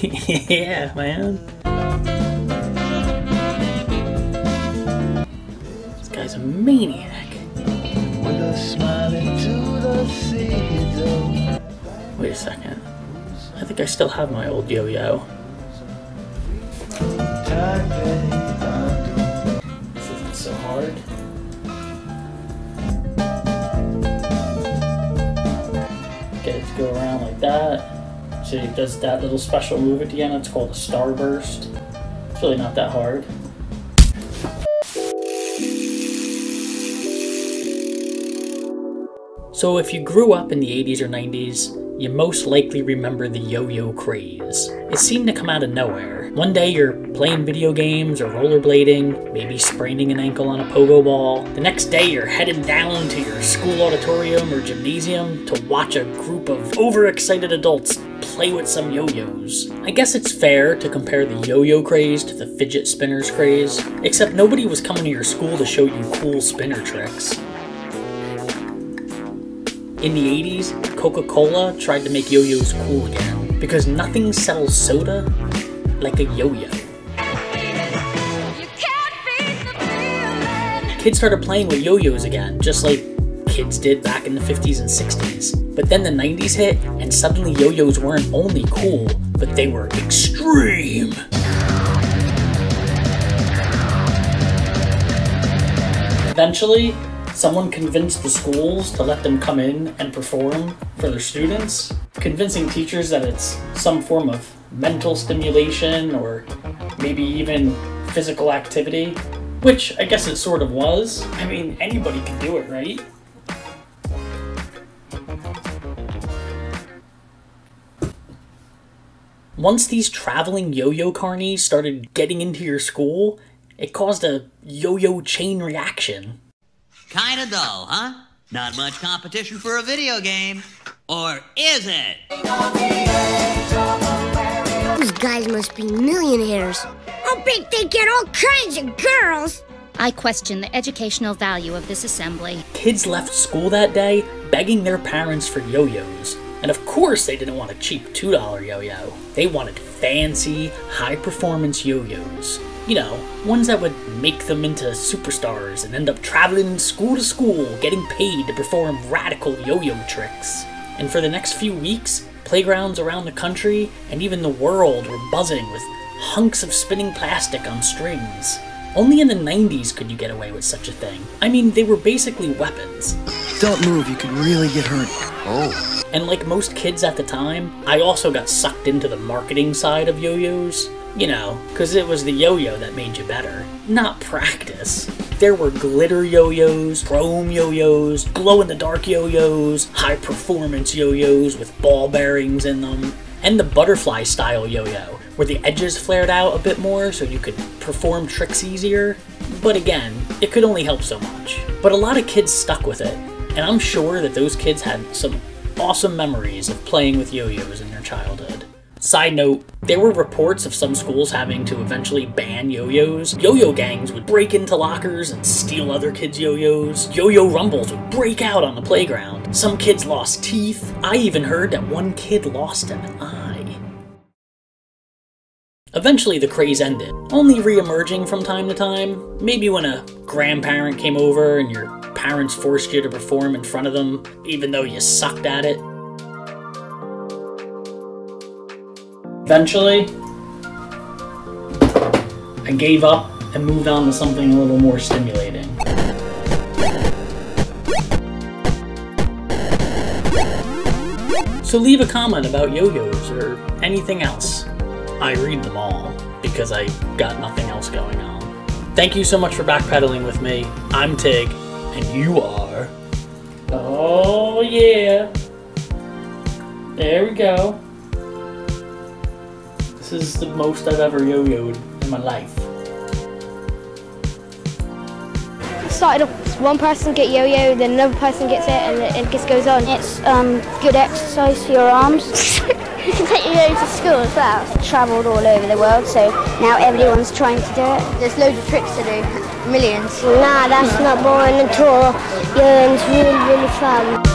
Yeah, man. This guy's a maniac. With a smile into the sea. Wait a second. I think I still have my old yo-yo. This isn't so hard. Get it to go around like that. So it does that little special move at the end. It's called a starburst. It's really not that hard. So if you grew up in the 80s or 90s, you most likely remember the yo-yo craze. It seemed to come out of nowhere. One day you're playing video games or rollerblading, maybe spraining an ankle on a pogo ball. The next day you're headed down to your school auditorium or gymnasium to watch a group of overexcited adults play with some yo-yos. I guess it's fair to compare the yo-yo craze to the fidget spinners craze, except nobody was coming to your school to show you cool spinner tricks. In the 80s, Coca-Cola tried to make yo-yos cool again, because nothing sells soda like a yo-yo. Kids started playing with yo-yos again, just like kids did back in the 50s and 60s. But then the 90s hit, and suddenly yo-yos weren't only cool, but they were extreme. Eventually, someone convinced the schools to let them come in and perform for their students, convincing teachers that it's some form of mental stimulation or maybe even physical activity, which I guess it sort of was. I mean, anybody can do it, right? Once these traveling yo-yo carnies started getting into your school, it caused a yo-yo chain reaction. Kinda dull, huh? Not much competition for a video game. Or is it? Those guys must be millionaires. I'll bet they get all kinds of girls. I question the educational value of this assembly. Kids left school that day begging their parents for yo-yos. And of course they didn't want a cheap $2 yo-yo. They wanted fancy, high-performance yo-yos. You know, ones that would make them into superstars and end up traveling school to school, getting paid to perform radical yo-yo tricks. And for the next few weeks, playgrounds around the country and even the world were buzzing with hunks of spinning plastic on strings. Only in the 90s could you get away with such a thing. I mean, they were basically weapons. Don't move, you could really get hurt. Oh. And like most kids at the time, I also got sucked into the marketing side of yo-yos. You know, because it was the yo-yo that made you better, not practice. There were glitter yo-yos, chrome yo-yos, glow-in-the-dark yo-yos, high-performance yo-yos with ball bearings in them, and the butterfly-style yo-yo, where the edges flared out a bit more so you could perform tricks easier. But again, it could only help so much. But a lot of kids stuck with it, and I'm sure that those kids had some awesome memories of playing with yo-yos in their childhood. Side note, there were reports of some schools having to eventually ban yo-yos. Yo-yo gangs would break into lockers and steal other kids' yo-yos. Yo-yo rumbles would break out on the playground. Some kids lost teeth. I even heard that one kid lost an eye. Eventually the craze ended, only re-emerging from time to time. Maybe when a grandparent came over and your parents forced you to perform in front of them, even though you sucked at it. Eventually, I gave up and moved on to something a little more stimulating. So leave a comment about yo-yos or anything else. I read them all because I got nothing else going on. Thank you so much for backpedaling with me. I'm Tig, and you are... Oh yeah! There we go. This is the most I've ever yo-yoed in my life. Started off, one person get yo-yo, then another person gets it, and it just goes on. It's good exercise for your arms. You can take your yo-yo to school as well. It's travelled all over the world, so now everyone's trying to do it. There's loads of tricks to do, millions. Nah, that's not boring at all. Yo-yoing's really, really fun.